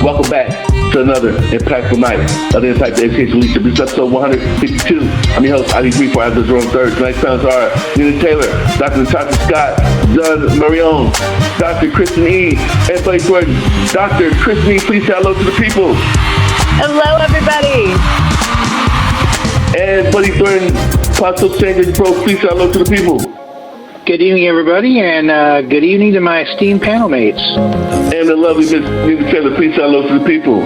Welcome back to another impactful night of the Impact Education Leadership. This is episode 152. I'm your host, ID3 for After Jerome III. Tonight's panelists are Nina Taylor, Dr. Natasha Scott, John Mirrione, Dr. Kristen E, and Buddy Thornton. Dr. Kristen E, please say hello to the people. Hello, everybody. And Buddy Thornton, Possible Change Pro, please say hello to the people. Good evening, everybody, and good evening to my esteemed panel mates. And the lovely Miss Nina Taylor, please say hello to the people.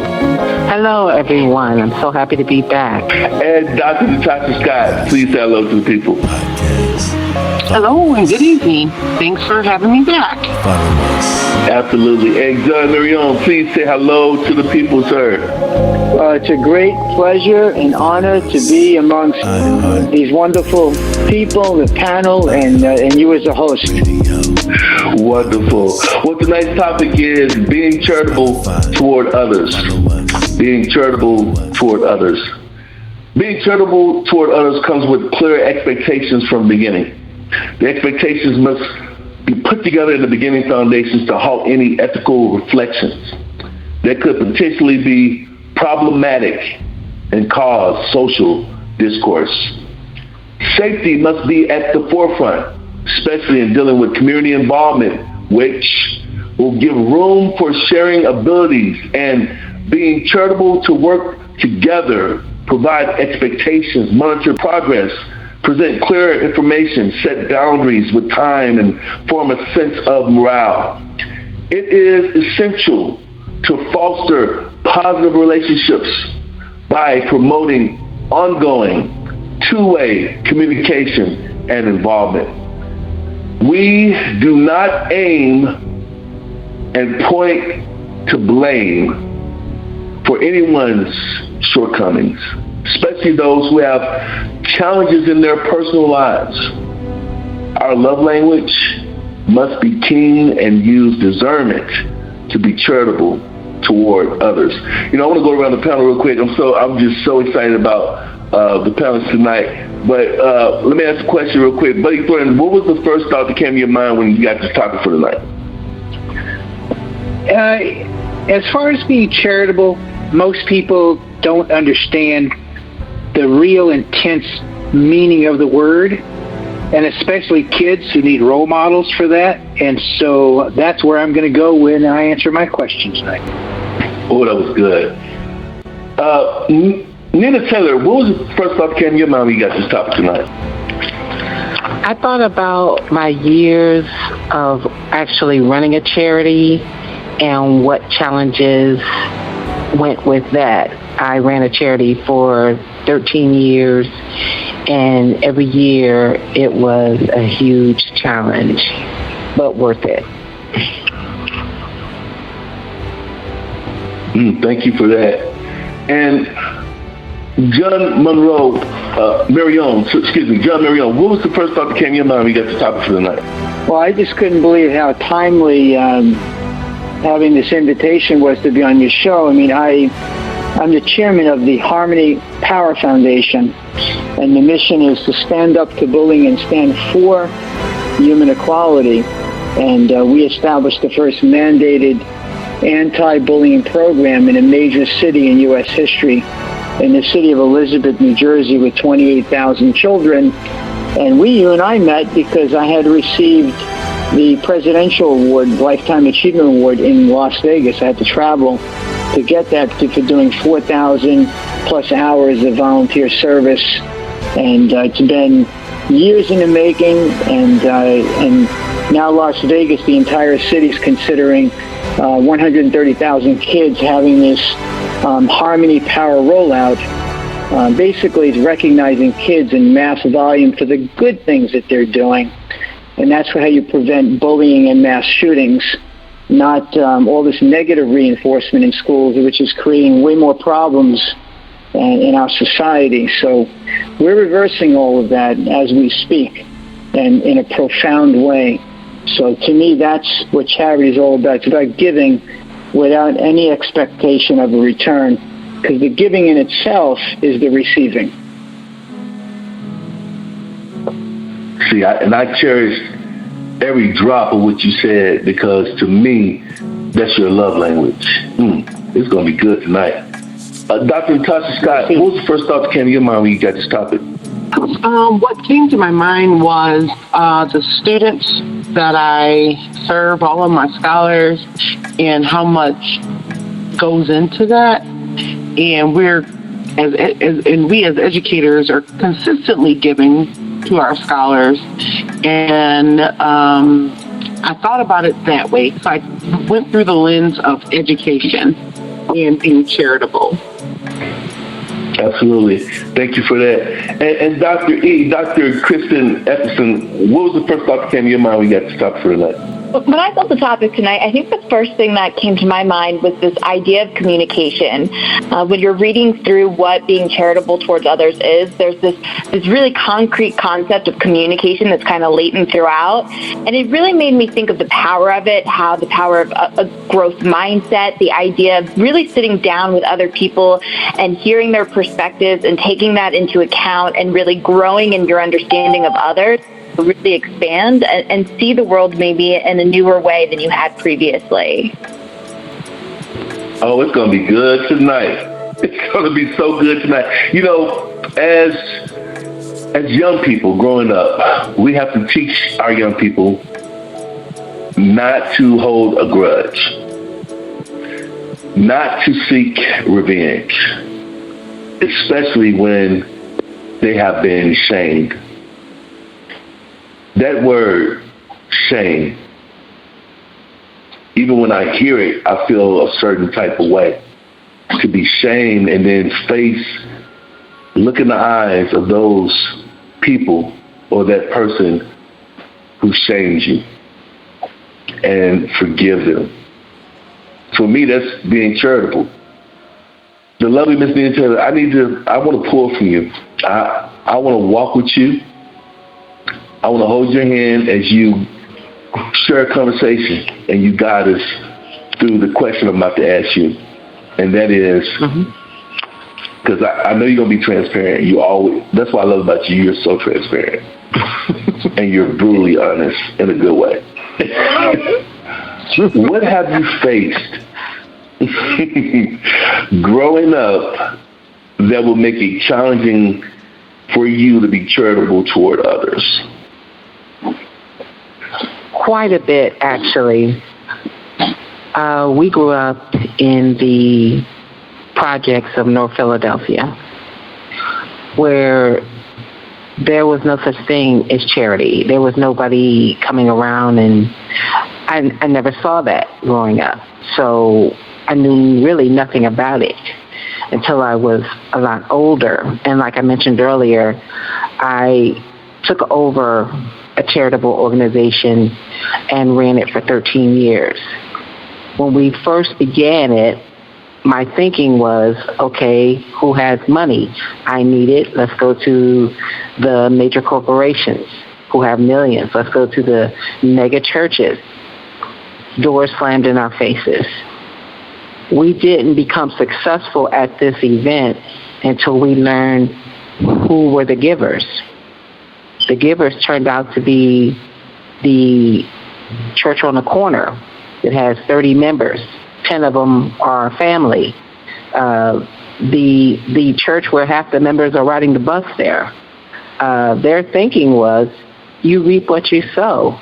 Hello, everyone. I'm so happy to be back. And Dr. Natasha Scott, please say hello to the people. Hello, and good evening. Thanks for having me back. Absolutely. And John Mirrione, please say hello to the people, sir. It's a great pleasure and honor to be amongst these wonderful people, the panel, and you as a host. Wonderful. Well, tonight's topic is being charitable toward others. Being charitable toward others. Being charitable toward others comes with clear expectations from the beginning. The expectations must be put together in the beginning foundations to halt any ethical reflections that could potentially be problematic and cause social discourse. Safety must be at the forefront, especially in dealing with community involvement, which will give room for sharing abilities and being charitable to work together, provide expectations, monitor progress, present clear information, set boundaries with time, and form a sense of morale. It is essential to foster positive relationships by promoting ongoing two-way communication and involvement. We do not aim and point to blame for anyone's shortcomings, especially those who have challenges in their personal lives. Our love language must be keen and use discernment to be charitable toward others. You know, I want to go around the panel real quick. I'm just so excited about the panelists tonight. But let me ask a question real quick. Buddy Thornton, what was the first thought that came to your mind when you got this topic for tonight? As far as being charitable, most people don't understand the real intense meaning of the word, and especially kids who need role models for that. And so that's where I'm going to go when I answer my question tonight. Oh, that was good. Nina Taylor, what was the first thought that came to your mind when you got this topic tonight? I thought about my years of actually running a charity and what challenges went with that. I ran a charity for 13 years, and every year it was a huge challenge, but worth it. Thank you for that. And John Mirrione, what was the first thought that came to your mind when you got the topic for tonight? Well, I just couldn't believe how timely having this invitation was to be on your show. I mean, I'm the chairman of the Harmony Power Foundation, and the mission is to stand up to bullying and stand for human equality. And we established the first mandated anti-bullying program in a major city in U.S. history, in the city of Elizabeth, New Jersey, with 28,000 children. And you and I met because I had received the Presidential Award, Lifetime Achievement Award in Las Vegas. I had to travel to get that for doing 4,000 plus hours of volunteer service. And it's been years in the making, and now Las Vegas, the entire city is considering 130,000 kids having this Harmony Power rollout. Basically, it's recognizing kids in mass volume for the good things that they're doing. And that's how you prevent bullying and mass shootings, not all this negative reinforcement in schools, which is creating way more problems in our society. So we're reversing all of that as we speak, and in a profound way. So to me, that's what charity is all about. It's about giving without any expectation of a return, because the giving in itself is the receiving. See, I cherish every drop of what you said, because to me, that's your love language. It's going to be good tonight. Dr. Natasha Scott, what was the first thought that came to your mind when you got this topic? What came to my mind was the students that I serve, all of my scholars, and how much goes into that. And we as educators are consistently giving to our scholars. And I thought about it that way. So I went through the lens of education and being charitable. Absolutely. Thank you for that. And Dr. Kristen Eccleston, what was the first thought that came to your mind when you got this topic for tonight? When I thought the topic tonight, I think the first thing that came to my mind was this idea of communication. When you're reading through what being charitable towards others is, there's this really concrete concept of communication that's kind of latent throughout. And it really made me think of the power of it, how the power of a growth mindset, the idea of really sitting down with other people and hearing their perspectives and taking that into account and really growing in your understanding of others. Really expand and see the world maybe in a newer way than you had previously. Oh, it's going to be good tonight. It's going to be so good tonight. You know, as young people growing up, we have to teach our young people not to hold a grudge, not to seek revenge, especially when they have been shamed. That word, shame, even when I hear it, I feel a certain type of way. To be shamed and then look in the eyes of those people or that person who shamed you and forgive them. For me, that's being charitable. The loveliness being charitable, I want to pull from you. I want to walk with you. I want to hold your hand as you share a conversation and you guide us through the question I'm about to ask you. And that is, because I know you're going to be transparent. That's what I love about you. You're so transparent. And you're brutally honest in a good way. What have you faced growing up that will make it challenging for you to be charitable toward others? Quite a bit, actually. We grew up in the projects of North Philadelphia, where there was no such thing as charity. There was nobody coming around, and I never saw that growing up. So I knew really nothing about it until I was a lot older. And like I mentioned earlier, I took over a charitable organization and ran it for 13 years. When we first began it, my thinking was, okay, who has money? I need it. Let's go to the major corporations who have millions. Let's go to the mega churches. Doors slammed in our faces. We didn't become successful at this event until we learned who were the givers. The givers turned out to be the church on the corner. It has 30 members. 10 of them are family. The church where half the members are riding the bus there. Their thinking was, you reap what you sow.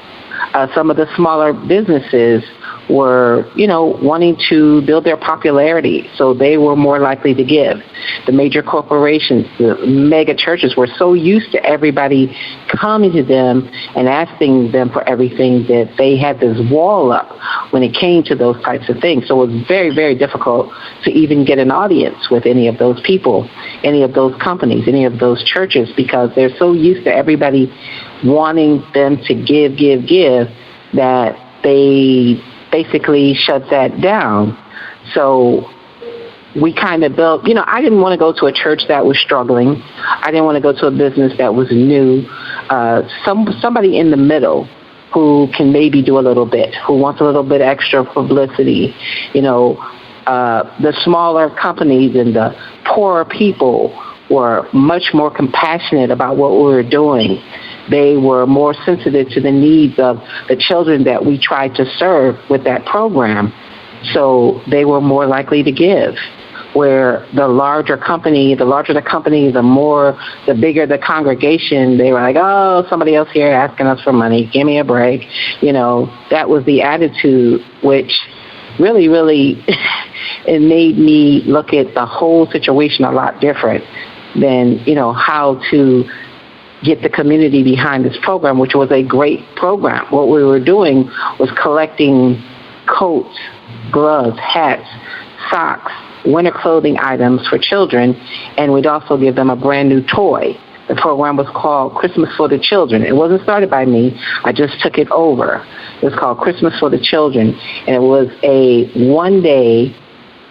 Some of the smaller businesses were, wanting to build their popularity, so they were more likely to give. The major corporations, the mega churches were so used to everybody coming to them and asking them for everything that they had this wall up when it came to those types of things. So it was very, very difficult to even get an audience with any of those people, any of those companies, any of those churches, because they're so used to everybody wanting them to give, that they basically shut that down. So we kind of built, I didn't want to go to a church that was struggling. I didn't want to go to a business that was new. Somebody in the middle who can maybe do a little bit, who wants a little bit extra publicity. The smaller companies and the poorer people were much more compassionate about what we were doing. They were more sensitive to the needs of the children that we tried to serve with that program. So they were more likely to give. Where the larger the company, the bigger the congregation, they were like, oh, somebody else here asking us for money, give me a break. That was the attitude, which really, it made me look at the whole situation a lot different than, how to get the community behind this program, which was a great program. What we were doing was collecting coats, gloves, hats, socks, winter clothing items for children, and we'd also give them a brand new toy. The program was called Christmas for the Children. It wasn't started by me. I just took it over. It was called Christmas for the Children, and it was a one-day,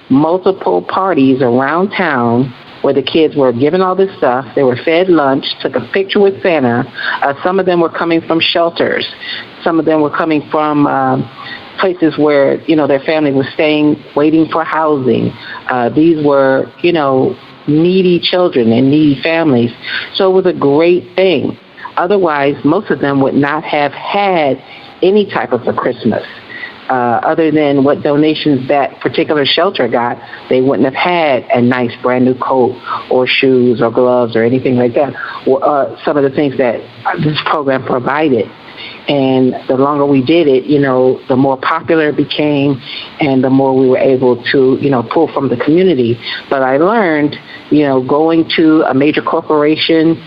multiple parties around town where the kids were given all this stuff. They were fed lunch, took a picture with Santa. Some of them were coming from shelters. Some of them were coming from places where, their family was staying, waiting for housing. These were, needy children and needy families. So it was a great thing. Otherwise, most of them would not have had any type of a Christmas. Other than what donations that particular shelter got, they wouldn't have had a nice brand new coat or shoes or gloves or anything like that. Some of the things that this program provided. And the longer we did it, the more popular it became and the more we were able to, pull from the community. But I learned, going to a major corporation,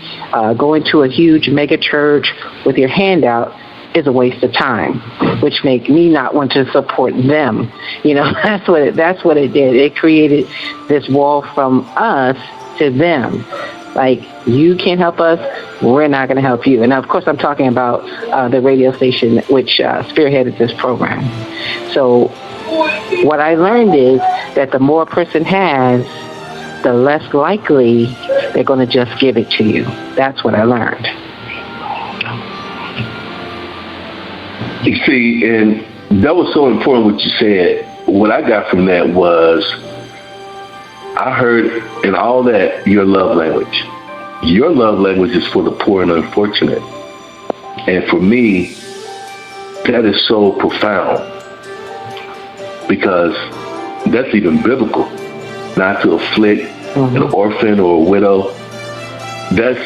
going to a huge mega church with your handout is a waste of time, which make me not want to support them. That's what it did. It created this wall from us to them. Like, you can't help us, we're not going to help you. And of course, I'm talking about the radio station which spearheaded this program. So what I learned is that the more a person has, the less likely they're going to just give it to you. That's what I learned. You see, and that was so important what you said. What I got from that was, I heard in all that your love language. Your love language is for the poor and unfortunate. And for me, that is so profound, because that's even biblical. Not to afflict an orphan or a widow. That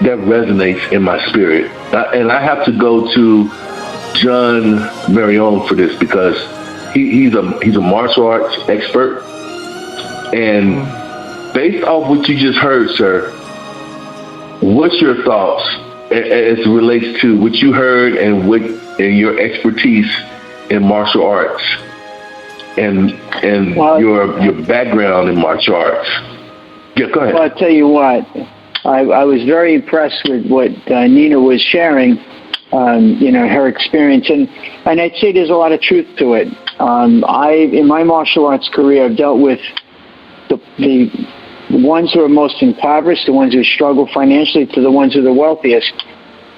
resonates in my spirit. And I have to go to John Mirrione for this, because he's a martial arts expert. And based off what you just heard, sir, what's your thoughts as it relates to what you heard and your expertise in martial arts and your background in martial arts? Yeah, go ahead. Well, I'll tell you what. I was very impressed with what Nina was sharing, her experience. And I'd say there's a lot of truth to it. In my martial arts career, I've dealt with the ones who are most impoverished, the ones who struggle financially, to the ones who are the wealthiest.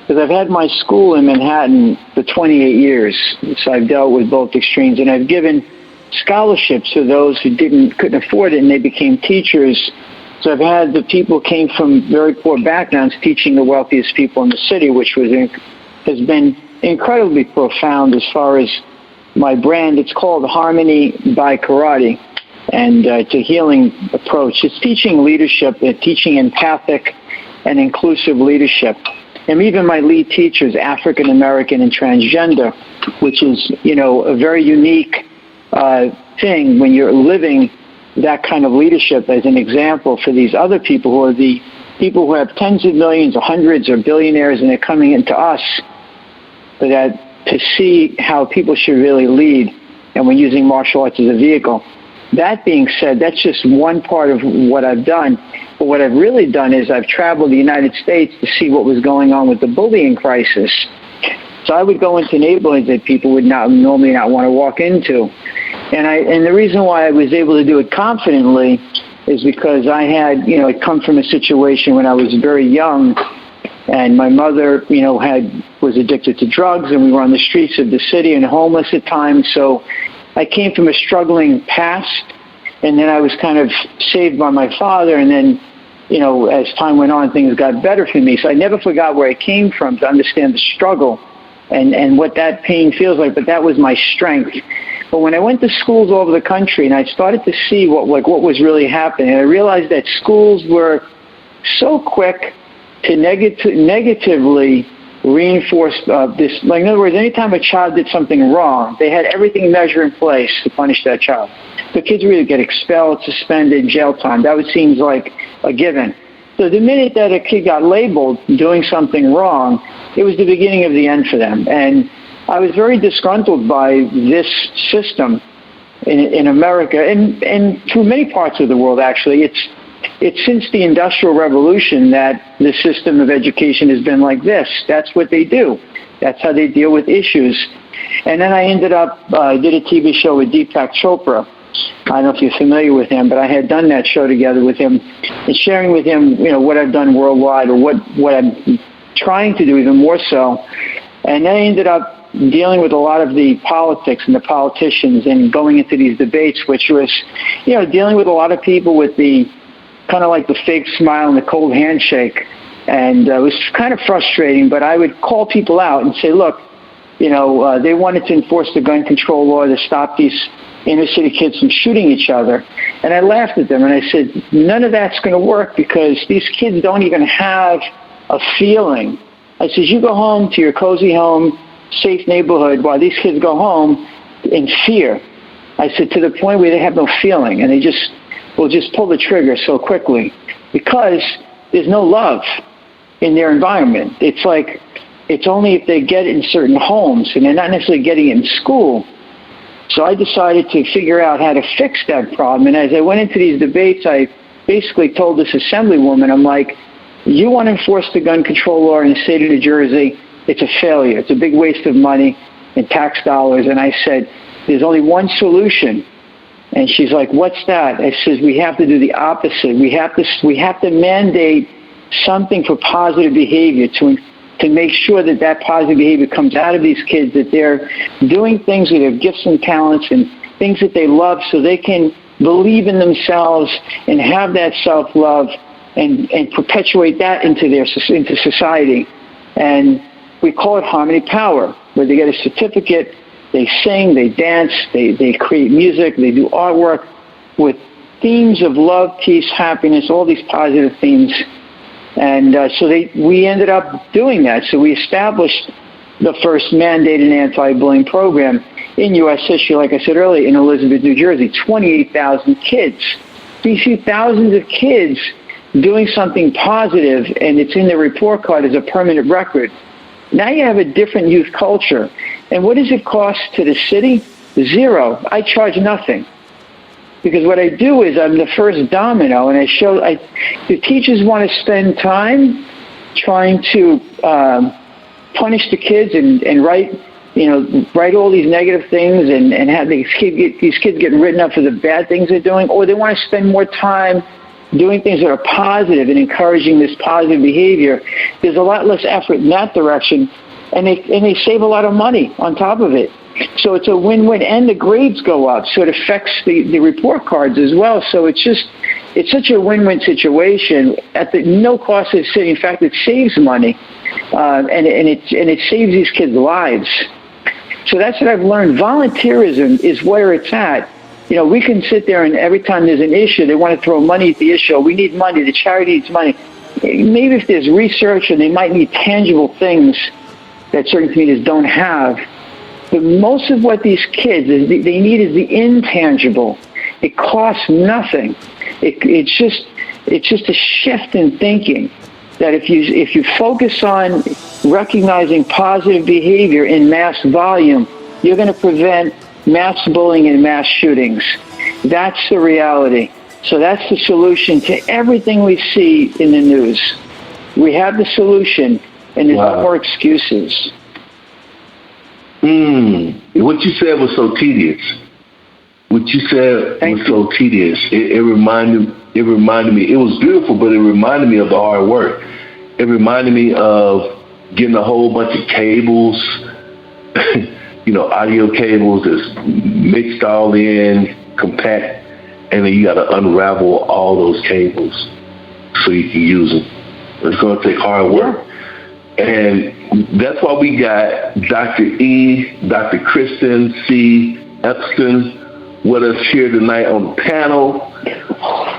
Because I've had my school in Manhattan for 28 years, so I've dealt with both extremes. And I've given scholarships to those who couldn't afford it, and they became teachers. So I've had the people came from very poor backgrounds teaching the wealthiest people in the city, which has been incredibly profound as far as my brand. It's called Harmony by Karate, and it's a healing approach. It's teaching leadership, teaching empathic and inclusive leadership. And even my lead teacher is African American and transgender, which is, a very unique thing when you're living that kind of leadership as an example for these other people who are the people who have tens of millions or hundreds or billionaires, and they're coming into us to see how people should really lead, and we're using martial arts as a vehicle. That being said, that's just one part of what I've done. But what I've really done is I've traveled the United States to see what was going on with the bullying crisis. So I would go into neighborhoods that people would normally not want to walk into. And the reason why I was able to do it confidently is because I had, I'd come from a situation when I was very young, and my mother, was addicted to drugs, and we were on the streets of the city and homeless at times. So I came from a struggling past, and then I was kind of saved by my father, and then, as time went on, things got better for me. So I never forgot where I came from to understand the struggle. and what that pain feels like, but that was my strength. But when I went to schools all over the country and I started to see what was really happening, I realized that schools were so quick to negatively reinforce this. Like, in other words, anytime a child did something wrong, they had everything measured in place to punish that child. The kids would either get expelled, suspended, jail time. That seems like a given. So the minute that a kid got labeled doing something wrong, it was the beginning of the end for them. And I was very disgruntled by this system in America and through many parts of the world, actually. It's since the Industrial Revolution that the system of education has been like this. That's what they do. That's how they deal with issues. And then I ended up, did a TV show with Deepak Chopra. I don't know if you're familiar with him, but I had done that show together with him and sharing with him, what I've done worldwide or what I'm trying to do even more so. And then I ended up dealing with a lot of the politics and the politicians and going into these debates, which was, dealing with a lot of people with the kind of like the fake smile and the cold handshake. And it was kind of frustrating, but I would call people out and say, look, they wanted to enforce the gun control law to stop these inner city kids from shooting each other. And I laughed at them and I said, none of that's going to work because these kids don't even have a feeling. I said, you go home to your cozy home, safe neighborhood, while these kids go home in fear. I said, to the point where they have no feeling and they will just pull the trigger so quickly because there's no love in their environment. It's like, it's only if they get it in certain homes and they're not necessarily getting it in school. So I decided to figure out how to fix that problem. And as I went into these debates, I basically told this assemblywoman, I'm like, you want to enforce the gun control law in the state of New Jersey, it's a failure. It's a big waste of money and tax dollars. And I said, there's only one solution. And she's like, what's that? I says, we have to do the opposite. We have to mandate something for positive behavior to make sure that positive behavior comes out of these kids, that they're doing things with their gifts and talents and things that they love so they can believe in themselves and have that self-love and perpetuate that into society. And we call it Harmony Power, where they get a certificate, they sing, they dance, they create music, they do artwork with themes of love, peace, happiness, all these positive themes. And so we ended up doing that. So we established the first mandated anti-bullying program in U.S. history, like I said earlier, in Elizabeth, New Jersey, 28,000 kids. So you see thousands of kids doing something positive, and it's in their report card as a permanent record. Now you have a different youth culture. And what does it cost to the city? Zero. I charge nothing. Because what I do is I'm the first domino, and the teachers want to spend time trying to punish the kids and write all these negative things and have these kids getting written up for the bad things they're doing, or they want to spend more time doing things that are positive and encouraging this positive behavior. There's a lot less effort in that direction, and they save a lot of money on top of it. So it's a win-win, and the grades go up, so it affects the report cards as well. So it's such a win-win situation at no cost to the city. In fact, it saves money, and it saves these kids' lives. So that's what I've learned. Volunteerism is where it's at. We can sit there and every time there's an issue, they want to throw money at the issue. We need money. The charity needs money. Maybe if there's research and they might need tangible things that certain communities don't have. But most of what these kids they need is the intangible. It costs nothing. It's just a shift in thinking that if you focus on recognizing positive behavior in mass volume, you're going to prevent mass bullying and mass shootings. That's the reality. So that's the solution to everything we see in the news. We have the solution, and there's no more excuses. What you said was so tedious. It reminded me. It was beautiful, but it reminded me of the hard work. It reminded me of getting a whole bunch of cables, audio cables that's mixed all in, compact, and then you got to unravel all those cables so you can use them. It's going to take hard work. Yeah. And That's why we got Dr. E, Dr. Kristen, C, Eccleston with us here tonight on the panel.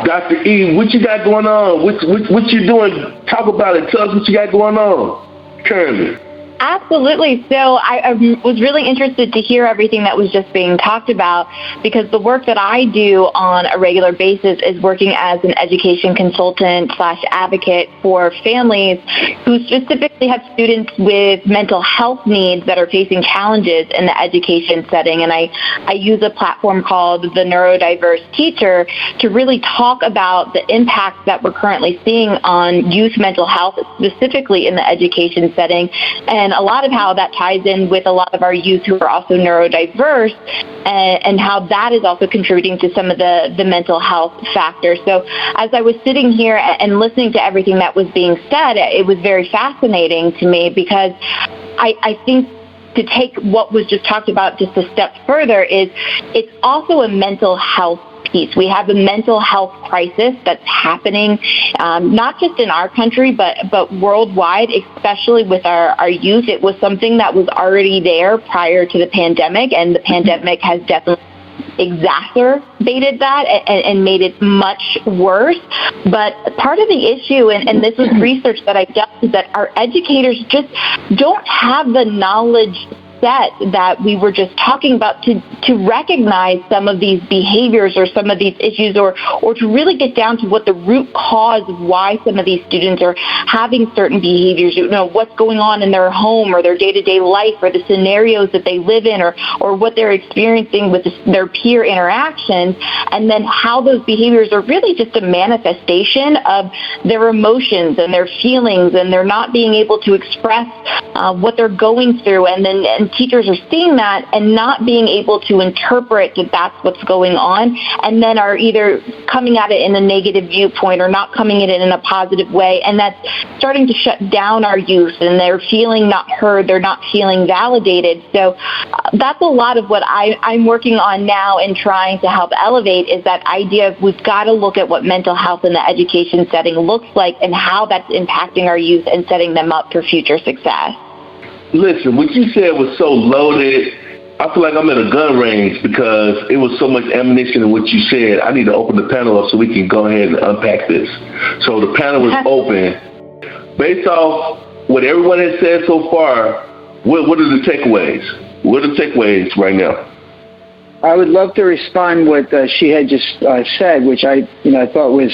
Dr. E, what you got going on? What you doing? Talk about it. Tell us what you got going on currently. Absolutely. So I was really interested to hear everything that was just being talked about, because the work that I do on a regular basis is working as an education consultant / advocate for families who specifically have students with mental health needs that are facing challenges in the education setting. And I use a platform called the Neurodiverse Teacher to really talk about the impacts that we're currently seeing on youth mental health, specifically in the education setting, and a lot of how that ties in with a lot of our youth who are also neurodiverse, and how that is also contributing to some of the mental health factors. So as I was sitting here and listening to everything that was being said, it was very fascinating to me, because I think to take what was just talked about just a step further is it's also a mental health piece. We have a mental health crisis that's happening, not just in our country, but worldwide, especially with our youth. It was something that was already there prior to the pandemic, and the pandemic has definitely exacerbated that and made it much worse. But part of the issue, and this was research that I've done, is that our educators just don't have the knowledge set that we were just talking about to recognize some of these behaviors or some of these issues, or to really get down to what the root cause of why some of these students are having certain behaviors, what's going on in their home or their day-to-day life, or the scenarios that they live in, or what they're experiencing with their peer interactions, and then how those behaviors are really just a manifestation of their emotions and their feelings, and they're not being able to express what they're going through, and teachers are seeing that and not being able to interpret that that's what's going on, and then are either coming at it in a negative viewpoint or not coming at it in a positive way, and that's starting to shut down our youth, and they're feeling not heard, they're not feeling validated. So that's a lot of what I'm working on now and trying to help elevate, is that idea of we've got to look at what mental health in the education setting looks like and how that's impacting our youth and setting them up for future success. Listen, what you said was so loaded. I feel like I'm at a gun range because it was so much ammunition in what you said. I need to open the panel up so we can go ahead and unpack this. So the panel is open. Based off what everyone has said so far, what are the takeaways? What are the takeaways right now? I would love to respond what she had just said, which I thought was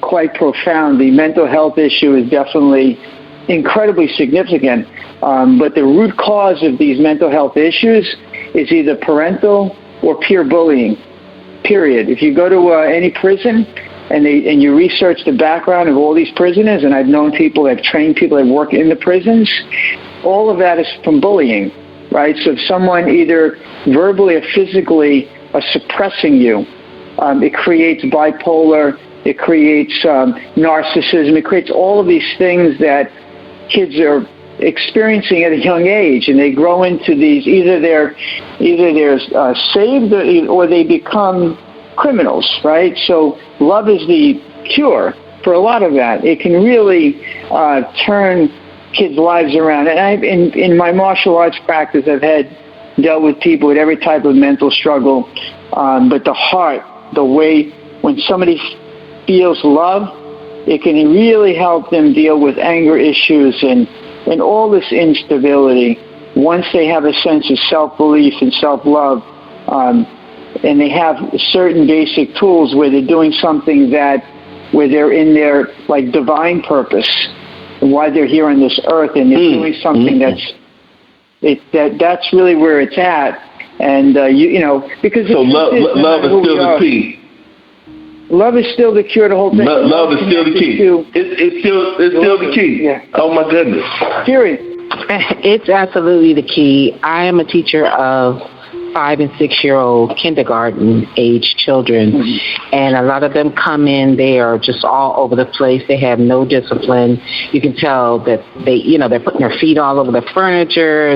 quite profound. The mental health issue is definitely incredibly significant. But the root cause of these mental health issues is either parental or peer bullying, period. If you go to any prison and you research the background of all these prisoners, and I've known people, I've trained people that work in the prisons, all of that is from bullying, right? So if someone either verbally or physically are suppressing you, it creates bipolar, it creates narcissism, it creates all of these things that kids are experiencing at a young age, and they grow into these, either they're saved or they become criminals, right? So love is the cure for a lot of that. It can really turn kids' lives around. And in my martial arts practice, I've dealt with people with every type of mental struggle, but the heart, the way when somebody feels love, it can really help them deal with anger issues and all this instability. Once they have a sense of self-belief and self-love, and they have certain basic tools where they're doing something where they're in their divine purpose, and why they're here on this earth, and they're doing something that's really where it's at. And because so love is still the key. Love is still the cure to the whole thing. Love is still the key. It's still the key. Yeah. Oh my goodness. Period. It's absolutely the key. I am a teacher of 5- and 6-year-old kindergarten age children, and a lot of them come in. They are just all over the place. They have no discipline. You can tell that they're putting their feet all over the furniture.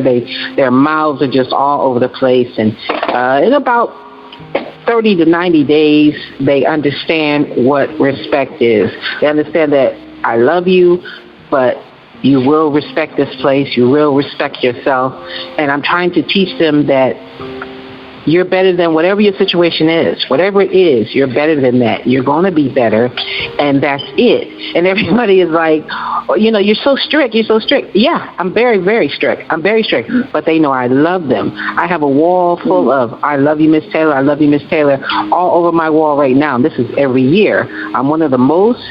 Their mouths are just all over the place, and in about 30 to 90 days, they understand what respect is. They understand that I love you, but You will respect this place. You will respect yourself. And I'm trying to teach them that you're better than whatever your situation is. Whatever it is, you're better than that. You're going to be better, and that's it. And everybody is like, oh, you're so strict. You're so strict. Yeah, I'm very, very strict. I'm very strict. But they know I love them. I have a wall full of, I love you, Miss Taylor. I love you, Miss Taylor, all over my wall right now. And this is every year. I'm one of the most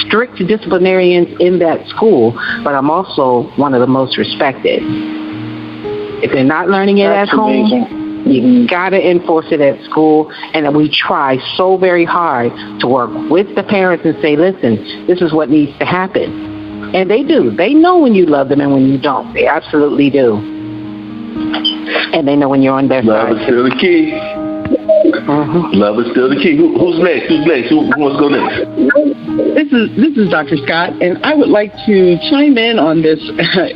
strict disciplinarians in that school, but I'm also one of the most respected. If they're not learning it at home, amazing. You got to enforce it at school, and we try so very hard to work with the parents and say, listen, this is what needs to happen. And they do. They know when you love them and when you don't. They absolutely do. And they know when you're on their side. Love is still the key. Mm-hmm. Love is still the key. Who's next? Who wants to go next? This is Dr. Scott, and I would like to chime in on this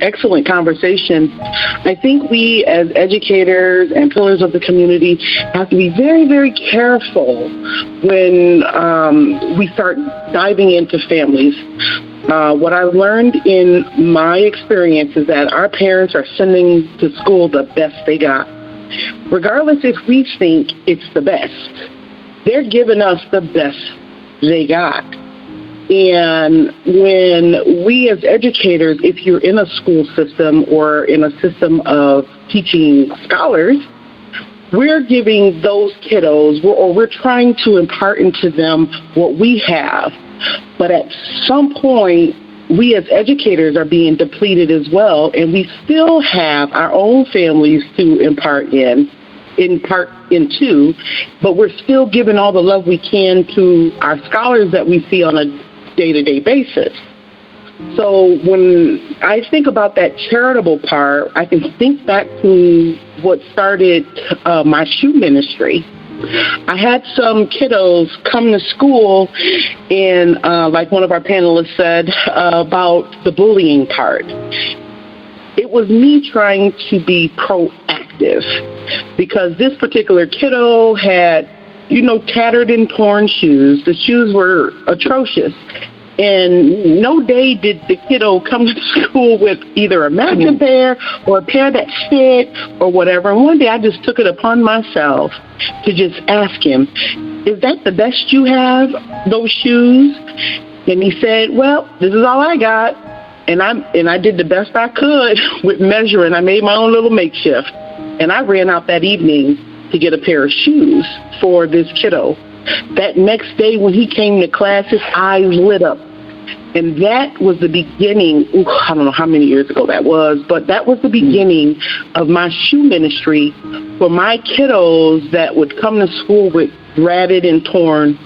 excellent conversation. I think we as educators and pillars of the community have to be very, very careful when we start diving into families. What I've learned in my experience is that our parents are sending to school the best they got. Regardless if we think it's the best, they're giving us the best they got. And when we as educators, if you're in a school system or in a system of teaching scholars, we're giving those kiddos, or we're trying to impart into them what we have. But at some point, we as educators are being depleted as well, and we still have our own families to impart into, but we're still giving all the love we can to our scholars that we see on a day-to-day basis. So when I think about that charitable part, I can think back to what started my shoe ministry. I had some kiddos come to school and, like one of our panelists said, about the bullying part. It was me trying to be proactive because this particular kiddo had, tattered and torn shoes. The shoes were atrocious. And no day did the kiddo come to school with either a matching pair or a pair that fit or whatever. And one day I just took it upon myself to just ask him, is that the best you have, those shoes? And he said, well, this is all I got. And I did the best I could with measuring. I made my own little makeshift. And I ran out that evening to get a pair of shoes for this kiddo. That next day when he came to class, his eyes lit up. And that was the beginning, I don't know how many years ago that was, but that was the beginning of my shoe ministry for my kiddos that would come to school with ratted and torn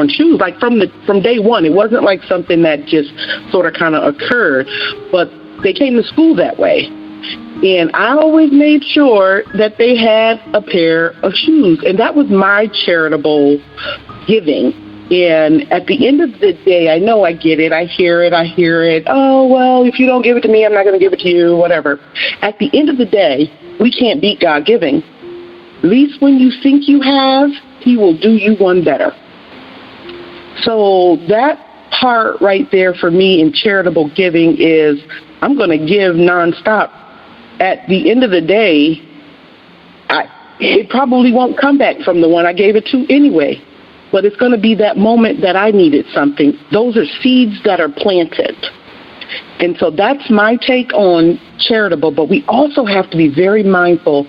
shoes, like from day one. It wasn't like something that just sort of kind of occurred, but they came to school that way. And I always made sure that they had a pair of shoes. And that was my charitable giving. And at the end of the day, I know I get it. I hear it. Oh, well, if you don't give it to me, I'm not going to give it to you, whatever. At the end of the day, we can't beat God giving. At least when you think you have, He will do you one better. So that part right there for me in charitable giving is I'm going to give nonstop. At the end of the day, it probably won't come back from the one I gave it to anyway. But it's going to be that moment that I needed something. Those are seeds that are planted. And so that's my take on charitable. But we also have to be very mindful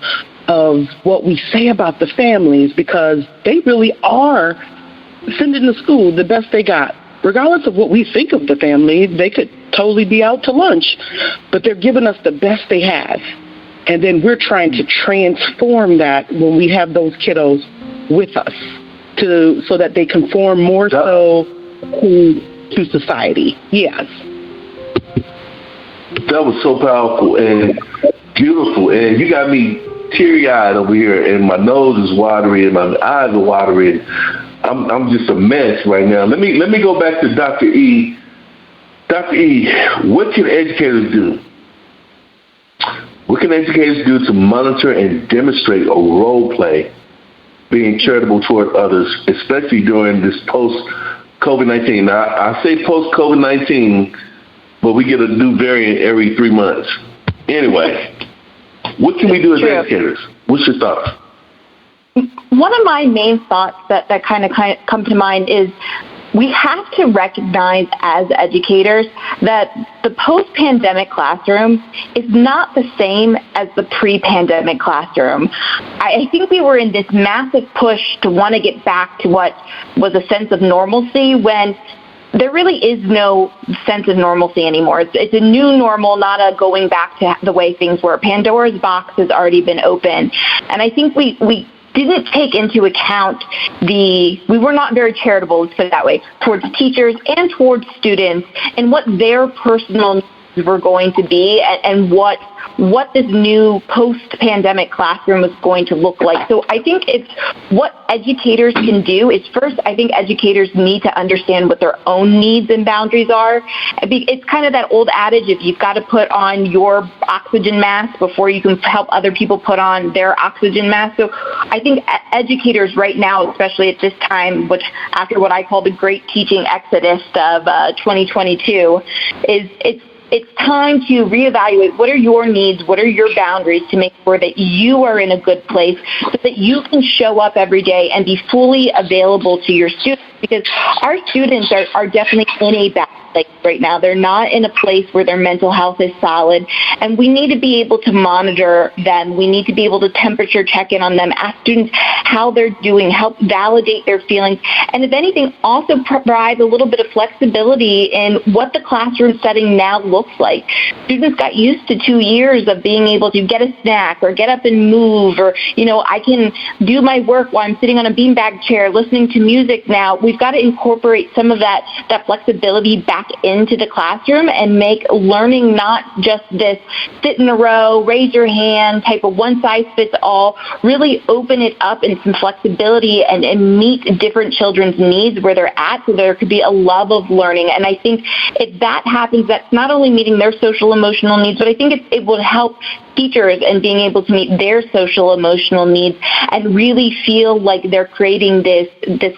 of what we say about the families because they really are sending to school the best they got. Regardless of what we think of the family, they could totally be out to lunch, but they're giving us the best they have. And then we're trying to transform that when we have those kiddos with us so that they conform more so to society. Yes. That was so powerful and beautiful. And you got me teary-eyed over here, and my nose is watery, and my eyes are watery. I'm just a mess right now. Let me go back to Dr. E. Dr. E, what can educators do? What can educators do to monitor and demonstrate a role play being charitable toward others, especially during this post-COVID-19? Now, I say post-COVID-19 but we get a new variant every 3 months. Anyway, what can we do as educators? What's your thoughts? One of my main thoughts that kind of come to mind is we have to recognize as educators that the post-pandemic classroom is not the same as the pre-pandemic classroom. I think we were in this massive push to want to get back to what was a sense of normalcy when there really is no sense of normalcy anymore. It's a new normal, not a going back to the way things were. Pandora's box has already been opened. And I think we didn't take into account we were not very charitable, let's put it that way, towards teachers and towards students and what their personal needs were going to be and what this new post-pandemic classroom is going to look like. So I think it's what educators can do is first, I think educators need to understand what their own needs and boundaries are. It's kind of that old adage, if you've got to put on your oxygen mask before you can help other people put on their oxygen mask. So I think educators right now, especially at this time, which after what I call the great teaching exodus of 2022, it's time to reevaluate what are your needs, what are your boundaries to make sure that you are in a good place so that you can show up every day and be fully available to your students, because our students are definitely in a bad place right now. They're not in a place where their mental health is solid, and we need to be able to monitor them. We need to be able to temperature check in on them, ask students how they're doing, help validate their feelings, and if anything, also provide a little bit of flexibility in what the classroom setting now looks like. Students got used to 2 years of being able to get a snack or get up and move, or, I can do my work while I'm sitting on a beanbag chair listening to music now. We've got to incorporate some of that flexibility back into the classroom and make learning not just this sit in a row, raise your hand type of one-size-fits-all, really open it up in some flexibility and meet different children's needs where they're at so there could be a love of learning. And I think if that happens, that's not only meeting their social emotional needs, but I think it will help teachers and being able to meet their social emotional needs and really feel like they're creating this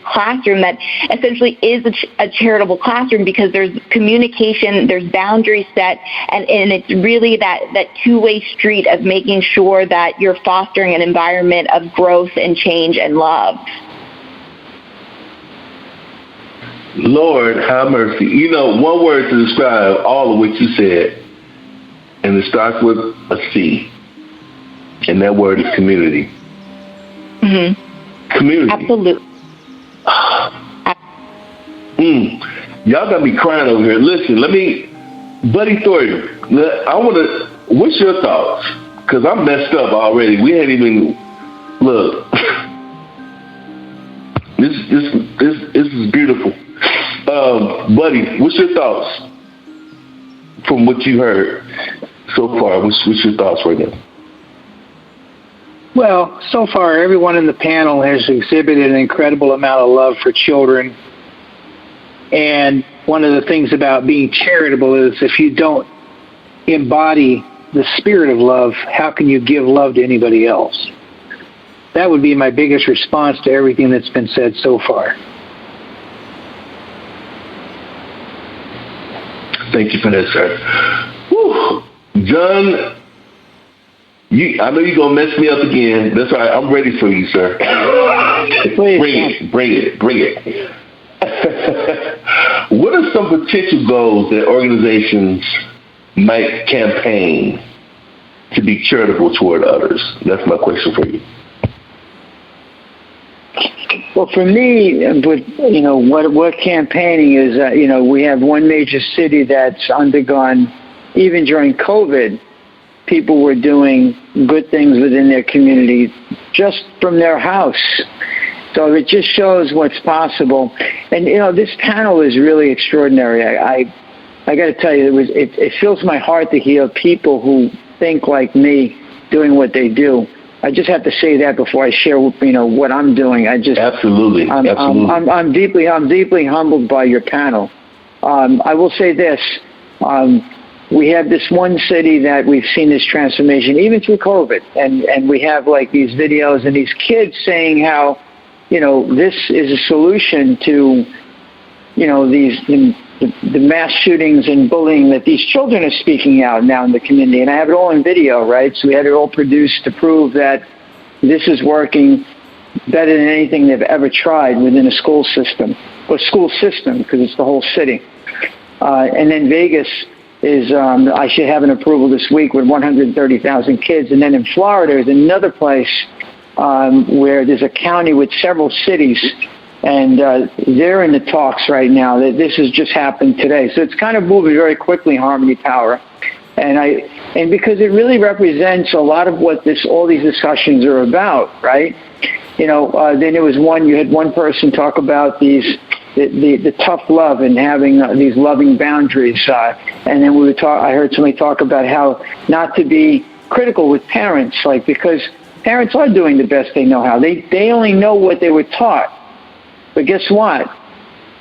classroom that essentially is a charitable classroom, because there's communication, there's boundaries set, and it's really that two-way street of making sure that you're fostering an environment of growth and change and love. Lord have mercy. One word to describe all of what you said, and it starts with a C, and that word is community. Mm-hmm. Community. Absolutely. Y'all got me crying over here. Listen, Buddy Thornton, what's your thoughts? Because I'm messed up already. We hadn't even, look. This is beautiful. Buddy, what's your thoughts from what you heard so far? What's your thoughts right now? Well, so far, everyone in the panel has exhibited an incredible amount of love for children. And one of the things about being charitable is if you don't embody the spirit of love, how can you give love to anybody else? That would be my biggest response to everything that's been said so far. Thank you for that, sir. Whew. John, I know you're going to mess me up again. That's all right. I'm ready for you, sir. Please. Bring it. What are some potential goals that organizations might campaign to be charitable toward others? That's my question for you. Well, for me, what campaigning is, we have one major city that's undergone, even during COVID, people were doing good things within their community just from their house. So it just shows what's possible. And, this panel is really extraordinary. I got to tell you, it fills my heart to hear people who think like me doing what they do. I just have to say that before I share, what I'm doing. Absolutely. I'm deeply humbled by your panel. I will say this. We have this one city that we've seen this transformation, even through COVID. And we have like these videos and these kids saying how, this is a solution to, these the mass shootings and bullying that these children are speaking out now in the community. And I have it all in video, right? So we had it all produced to prove that this is working better than anything they've ever tried within a school system, or school system, because it's the whole city. And then Vegas is, I should have an approval this week with 130,000 kids. And then in Florida is another place where there's a county with several cities, and they're in the talks right now. That this has just happened today. So it's kind of moving very quickly, Harmony Power. And because it really represents a lot of what all these discussions are about, right? You know, then there was you had one person talk about the tough love and having these loving boundaries. And then I heard somebody talk about how not to be critical with parents, like, because parents are doing the best they know how. They only know what they were taught. But guess what?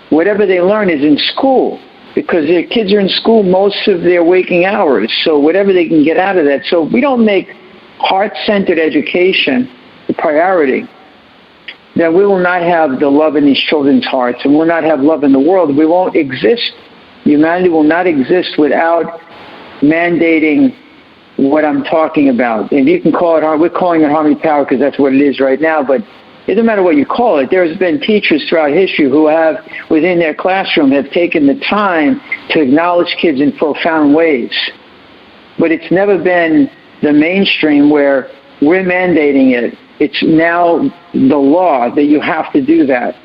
Whatever they learn is in school, because their kids are in school most of their waking hours. So whatever they can get out of that. So if we don't make heart-centered education the priority, then we will not have the love in these children's hearts, and we'll not have love in the world. We won't exist. Humanity will not exist without mandating what I'm talking about. And you can call it, we're calling it Harmony Power because that's what it is right now, but it doesn't matter what you call it. There's been teachers throughout history who have, within their classroom, have taken the time to acknowledge kids in profound ways. But it's never been the mainstream where we're mandating it. It's now the law that you have to do that.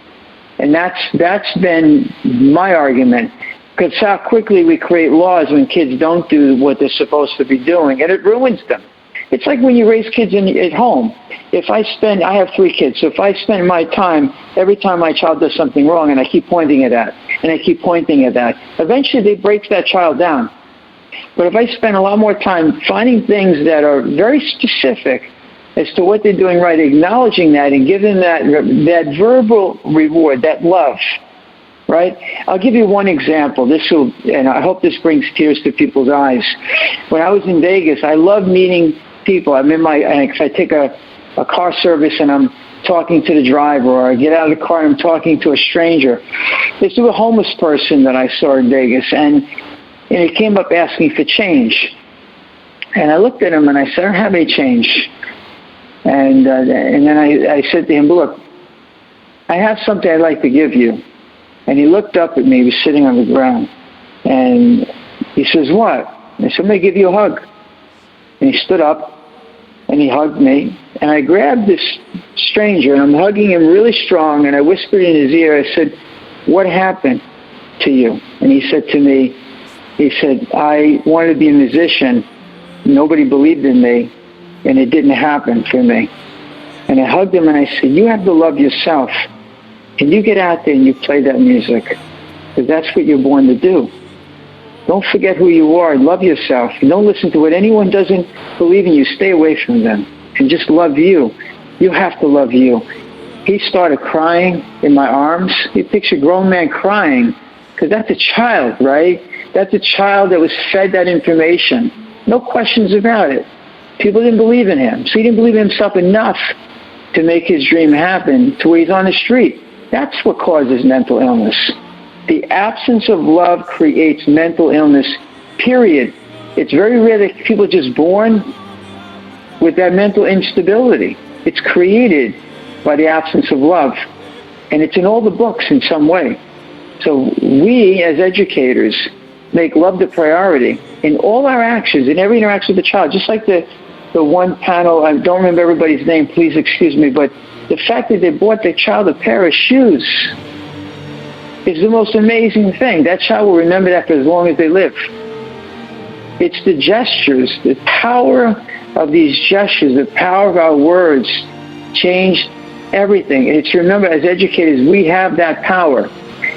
And that's been my argument. Because how quickly we create laws when kids don't do what they're supposed to be doing, and it ruins them. It's like when you raise kids at home. I have 3 kids, so if I spend my time, every time my child does something wrong, and I keep pointing at that, and I keep pointing at that, eventually they break that child down. But if I spend a lot more time finding things that are very specific as to what they're doing right, acknowledging that, and giving that verbal reward, that love, right? I'll give you one example. And I hope this brings tears to people's eyes. When I was in Vegas, I love meeting people. If I take a car service and I'm talking to the driver, or I get out of the car and I'm talking to a stranger. This was a homeless person that I saw in Vegas, and he came up asking for change. And I looked at him and I said, I don't have any change. And then I said to him, look, I have something I'd like to give you. And he looked up at me. He was sitting on the ground. And he says, what? I said, I'm going to give you a hug. And he stood up and he hugged me. And I grabbed this stranger and I'm hugging him really strong. And I whispered in his ear, I said, what happened to you? And he said to me, I wanted to be a musician. Nobody believed in me. And it didn't happen for me. And I hugged him and I said, you have to love yourself. And you get out there and you play that music, because that's what you're born to do. Don't forget who you are. Love yourself. And don't listen to what anyone doesn't believe in you. Stay away from them. And just love you. You have to love you. He started crying in my arms. You picture a grown man crying, because that's a child, right? That's a child that was fed that information. No questions about it. People didn't believe in him. So he didn't believe in himself enough to make his dream happen to where he's on the street. That's what causes mental illness. The absence of love creates mental illness, period. It's very rare that people are just born with that mental instability. It's created by the absence of love. And it's in all the books in some way. So we, as educators, make love the priority in all our actions, in every interaction with the child. Just like the one panel, I don't remember everybody's name, please excuse me, but the fact that they bought their child a pair of shoes is the most amazing thing. That child will remember that for as long as they live. It's the gestures, the power of these gestures, the power of our words changed everything. And it's, remember, as educators, we have that power.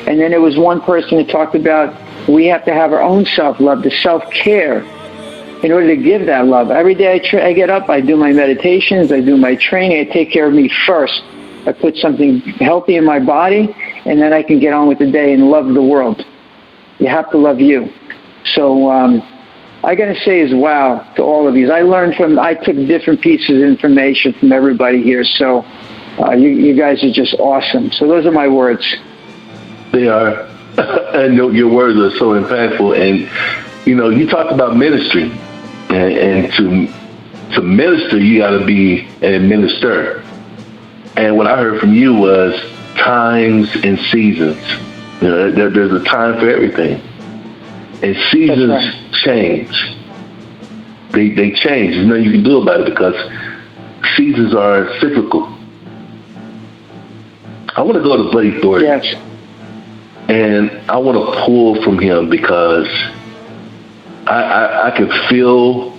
And then there was one person that talked about we have to have our own self-love, the self-care, in order to give that love. Every day I get up, I do my meditations, I do my training, I take care of me first. I put something healthy in my body, and then I can get on with the day and love the world. You have to love you. So I got to say is wow to all of you. I took different pieces of information from everybody here, so you guys are just awesome. So those are my words. They are. And your words are so impactful. And, you talked about ministry. And to minister, you got to be an administrator. And what I heard from you was times and seasons. There's a time for everything. And seasons change. They change. There's nothing you can do about it because seasons are cyclical. I want to go to Buddy Thornton. Yes. And I want to pull from him because I could feel,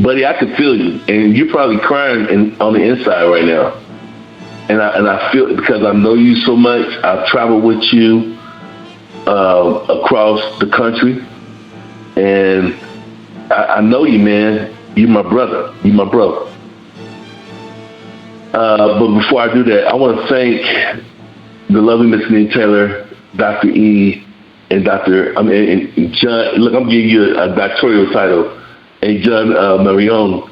Buddy, I could feel you. And you're probably crying on the inside right now. And I feel it because I know you so much. I've traveled with you across the country. And I know you, man. You're my brother. But before I do that, I want to thank the lovely Miss Nita Taylor, Dr. E, and and John. Look, I'm giving you a doctoral title, and John Mirrione.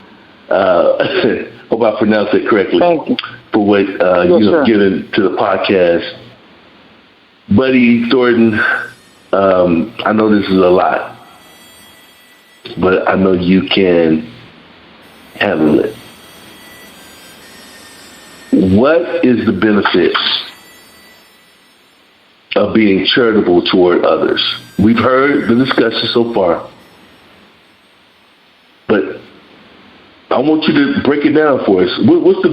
Hope I pronounced it correctly. Thank you. For what you have given to the podcast. Buddy Thornton, I know this is a lot, but I know you can handle it. What is the benefit of being charitable toward others? We've heard the discussion so far, but I want you to break it down for us. What's the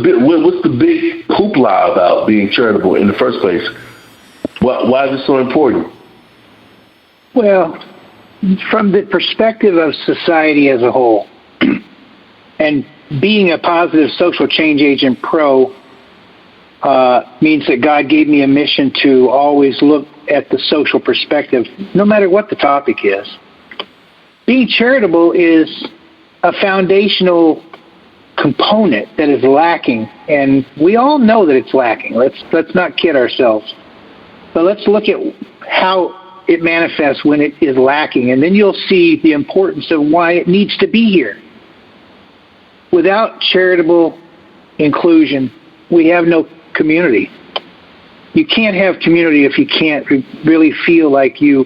big hoopla about being charitable in the first place? Why is it so important? Well, from the perspective of society as a whole, and being a positive social change agent means that God gave me a mission to always look at the social perspective, no matter what the topic is. Being charitable is a foundational component that is lacking, and we all know that it's lacking. Let's not kid ourselves. But let's look at how it manifests when it is lacking, and then you'll see the importance of why it needs to be here. Without charitable inclusion, we have no community. You can't have community if you can't really feel like you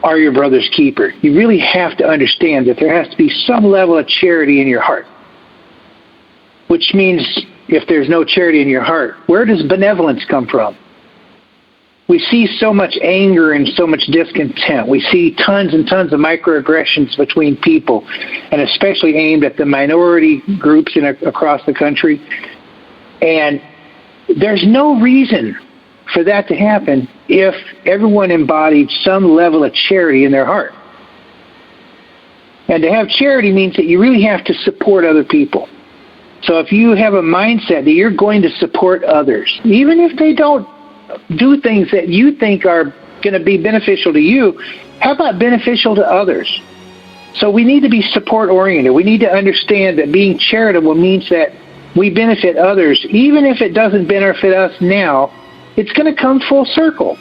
are your brother's keeper. You really have to understand that there has to be some level of charity in your heart, which means if there's no charity in your heart, where does benevolence come from? We see so much anger and so much discontent. We see tons and tons of microaggressions between people, and especially aimed at the minority groups across the country. And there's no reason for that to happen if everyone embodied some level of charity in their heart. And to have charity means that you really have to support other people. So if you have a mindset that you're going to support others, even if they don't do things that you think are going to be beneficial to you, how about beneficial to others? So we need to be support-oriented. We need to understand that being charitable means that we benefit others. Even if it doesn't benefit us now, it's going to come full circle.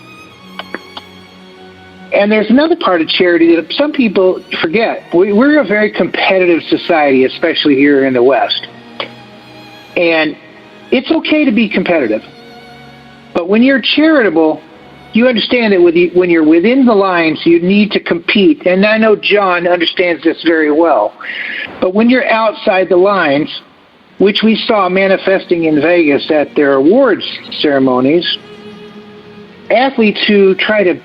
And there's another part of charity that some people forget. We're a very competitive society, especially here in the West. And it's okay to be competitive. But when you're charitable, you understand that when you're within the lines, you need to compete. And I know John understands this very well. But when you're outside the lines, which we saw manifesting in Vegas at their awards ceremonies, athletes who try to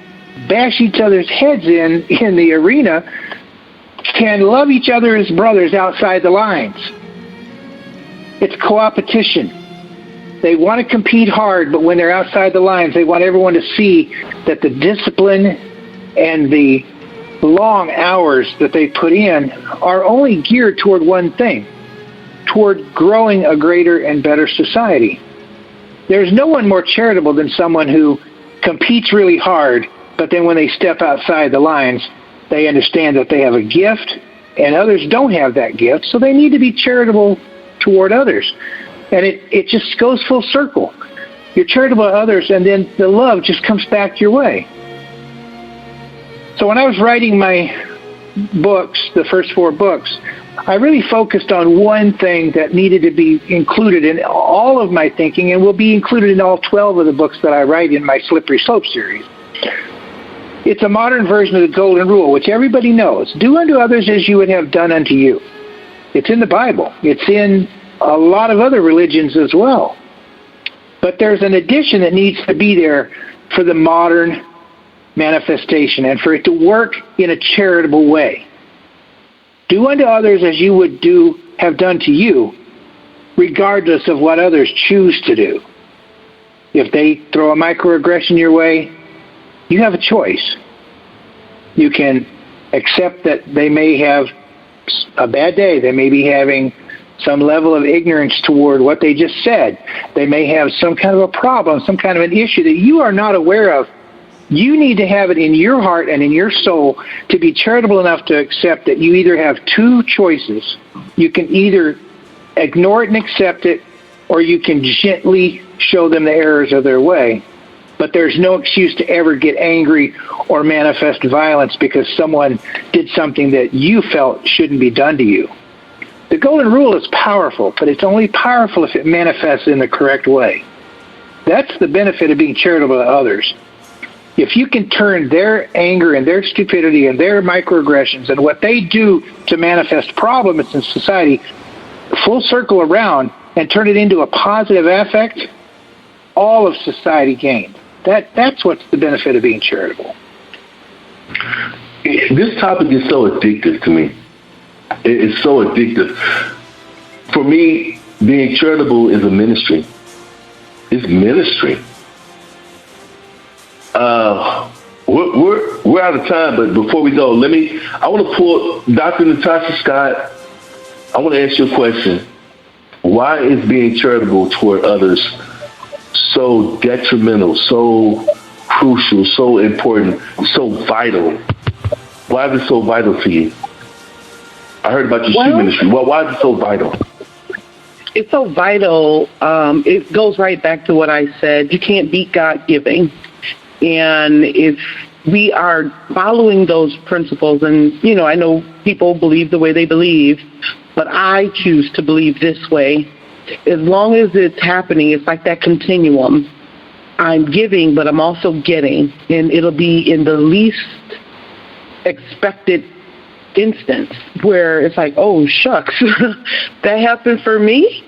bash each other's heads in the arena can love each other as brothers outside the lines. It's co-opetition. They want to compete hard, but when they're outside the lines, they want everyone to see that the discipline and the long hours that they put in are only geared toward one thing, toward growing a greater and better society. There's no one more charitable than someone who competes really hard, but then when they step outside the lines, they understand that they have a gift and others don't have that gift, so they need to be charitable toward others. And it just goes full circle. You're charitable to others, and then the love just comes back your way. So when I was writing my books, the first 4 books, I really focused on one thing that needed to be included in all of my thinking and will be included in all 12 of the books that I write in my Slippery Slope series. It's a modern version of the Golden Rule, which everybody knows. Do unto others as you would have done unto you. It's in the Bible. It's in a lot of other religions as well. But there's an addition that needs to be there for the modern manifestation and for it to work in a charitable way. Do unto others as you would have done to you, regardless of what others choose to do. If they throw a microaggression your way, you have a choice. You can accept that they may have a bad day. They may be having some level of ignorance toward what they just said. They may have some kind of a problem, some kind of an issue that you are not aware of. You need to have it in your heart and in your soul to be charitable enough to accept that you either have two choices. You can either ignore it and accept it, or you can gently show them the errors of their way. But there's no excuse to ever get angry or manifest violence because someone did something that you felt shouldn't be done to you. The Golden Rule is powerful, but it's only powerful if it manifests in the correct way. That's the benefit of being charitable to others. If you can turn their anger and their stupidity and their microaggressions and what they do to manifest problems in society full circle around and turn it into a positive affect, all of society gained. That's what's the benefit of being charitable. This topic is so addictive to me. It's so addictive. For me, being charitable is a ministry. It's ministry. We're out of time, but before we go, I want to pull Dr. Natasha Scott. I want to ask you a question. Why is being charitable toward others so detrimental, so crucial, so important, so vital? Why is it so vital to you? I heard about your shoe ministry. Why is it so vital? It's so vital. It goes right back to what I said. You can't beat God giving. And if we are following those principles, and, I know people believe the way they believe, but I choose to believe this way. As long as it's happening, it's like that continuum. I'm giving, but I'm also getting. And it'll be in the least expected instance where it's like, oh, shucks, that happened for me,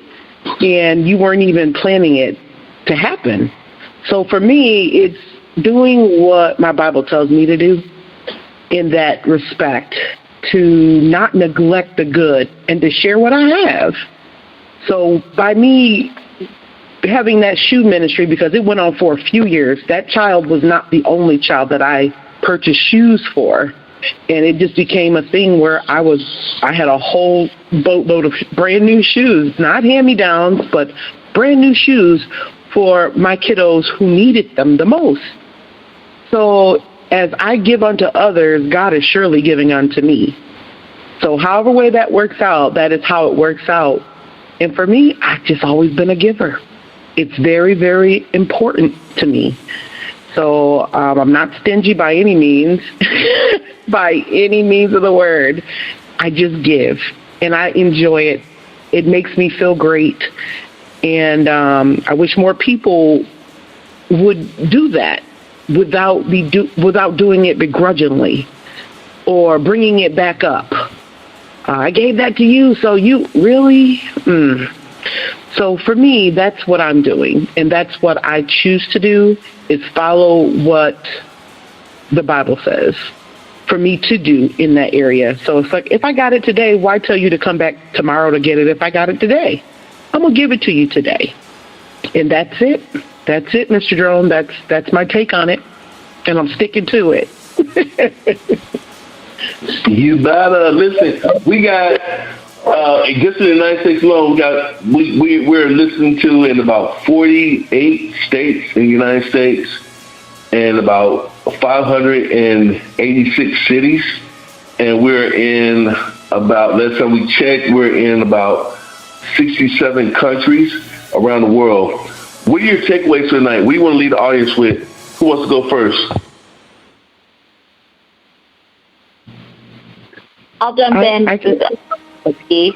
and you weren't even planning it to happen. So for me, it's doing what my Bible tells me to do in that respect, to not neglect the good and to share what I have. So by me having that shoe ministry, because it went on for a few years, that child was not the only child that I purchased shoes for. And it just became a thing where I had a whole boatload of brand new shoes, not hand-me-downs, but brand new shoes for my kiddos who needed them the most. So as I give unto others, God is surely giving unto me. So however way that works out, that is how it works out. And for me, I've just always been a giver. It's very, very important to me. So I'm not stingy by any means, by any means of the word. I just give, and I enjoy it. It makes me feel great. And I wish more people would do that without doing it begrudgingly or bringing it back up. I gave that to you, so you really? So for me, that's what I'm doing, and that's what I choose to do, is follow what the Bible says for me to do in that area. So it's like, if I got it today, why tell you to come back tomorrow to get it if I got it today? I'm going to give it to you today. And that's it. That's it, Mr. Jerome. That's my take on it, and I'm sticking to it. You better listen. We got just in the United States alone. We're listening to in about 48 states in the United States, and about 586 cities, and we're in about, last time we checked, we're in about 67 countries around the world. What are your takeaways for tonight? What do you want to leave the audience with? Who wants to go first? I'll jump in. peace.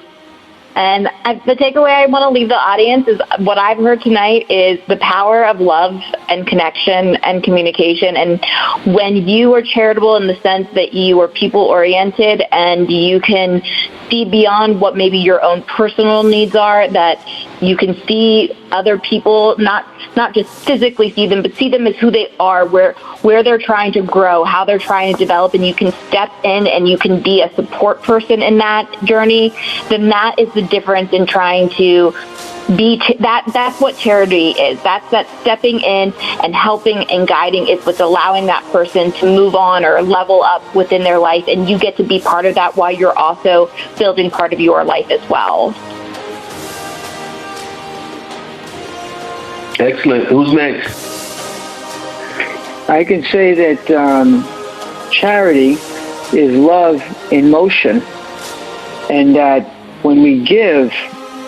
And the takeaway I want to leave the audience is what I've heard tonight is the power of love and connection and communication. And when you are charitable in the sense that you are people-oriented and you can see beyond what maybe your own personal needs are, that you can see other people, not just physically see them, but see them as who they are, where they're trying to grow, how they're trying to develop, and you can step in and you can be a support person in that journey, then that is the difference in trying to be that's what charity is. That's that stepping in and helping and guiding is what's allowing that person to move on or level up within their life, and you get to be part of that while you're also building part of your life as well. Excellent. Who's next? I can say that charity is love in motion, and that when we give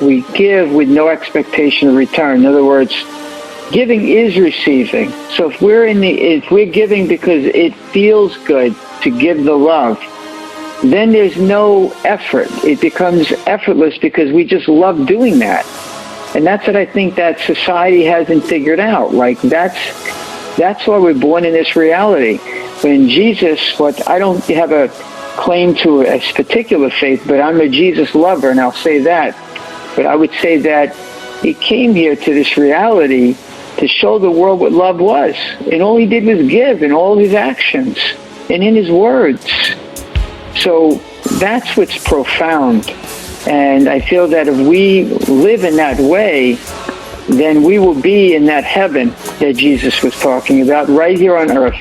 with no expectation of return. In other words, giving is receiving. So if we're giving because it feels good to give the love, then there's no effort. It becomes effortless because we just love doing that. And that's what I think that society hasn't figured out. Like that's why we're born in this reality. When Jesus, I don't have a claim to a particular faith, but I'm a Jesus lover, and I'll say that. But I would say that he came here to this reality to show the world what love was. And all he did was give in all his actions and in his words. So that's what's profound. And I feel that if we live in that way, then we will be in that heaven that Jesus was talking about right here on earth.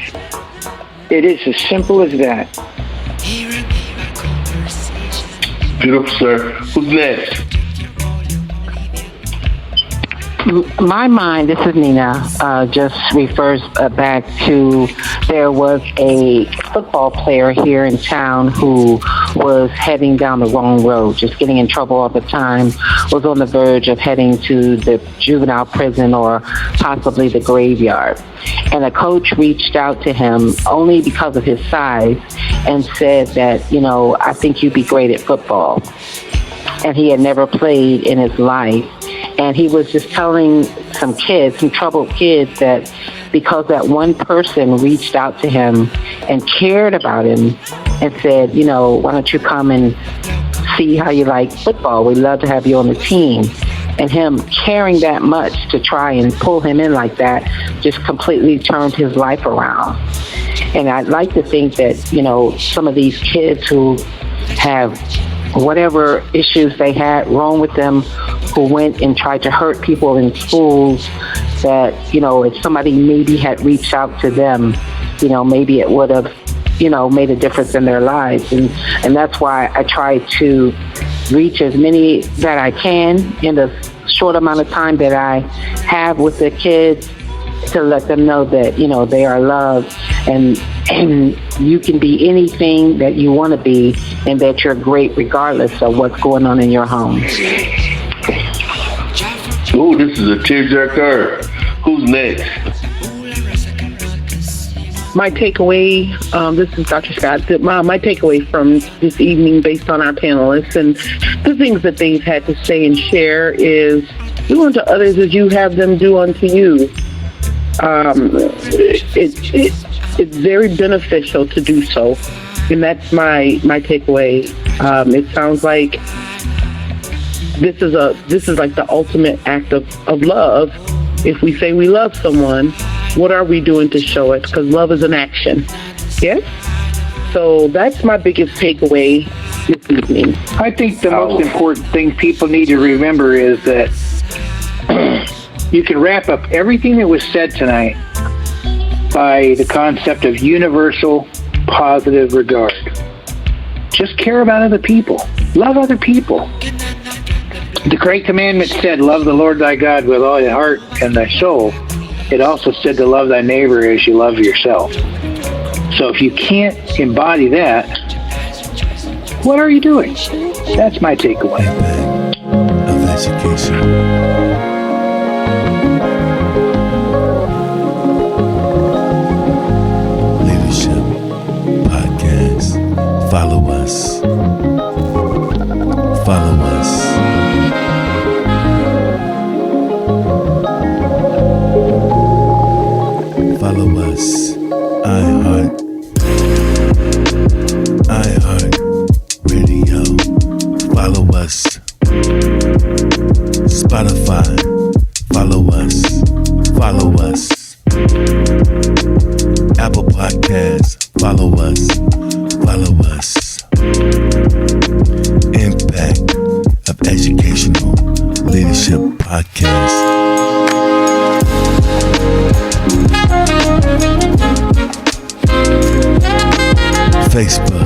It is as simple as that. Beautiful, sir. Who's next? My mind, this is Nina, just refers back to there was a football player here in town who was heading down the wrong road, just getting in trouble all the time, was on the verge of heading to the juvenile prison or possibly the graveyard. And a coach reached out to him only because of his size and said that, I think you'd be great at football. And he had never played in his life. And he was just telling some troubled kids, that because that one person reached out to him and cared about him and said, why don't you come and see how you like football? We'd love to have you on the team. And him caring that much to try and pull him in like that just completely turned his life around. And I'd like to think that, some of these kids who have whatever issues they had wrong with them, who went and tried to hurt people in schools, that, if somebody maybe had reached out to them, maybe it would have, made a difference in their lives. And that's why I try to reach as many that I can in the short amount of time that I have with the kids, to let them know that, they are loved, and you can be anything that you want to be, and that you're great regardless of what's going on in your home. Ooh, this is a tearjerker. Who's next? My takeaway, this is Dr. Scott. My takeaway from this evening, based on our panelists and the things that they've had to say and share, is do unto others as you have them do unto you. It's very beneficial to do so, and that's my takeaway. It sounds like this is like the ultimate act of love. If we say we love someone, what are we doing to show it? Because love is an action. Yes? So that's my biggest takeaway this evening. I think the most important thing people need to remember is that you can wrap up everything that was said tonight by the concept of universal positive regard. Just care about other people. Love other people. The Great Commandment said, love the Lord thy God with all thy heart and thy soul. It also said to love thy neighbor as you love yourself. So if you can't embody that, what are you doing? That's my takeaway. Of education. Follow us. Follow us. iHeart Radio. Follow us. Spotify. Follow us. Follow us. Apple Podcasts. Follow us. Follow us. Impact of Educational Leadership Podcast. Facebook.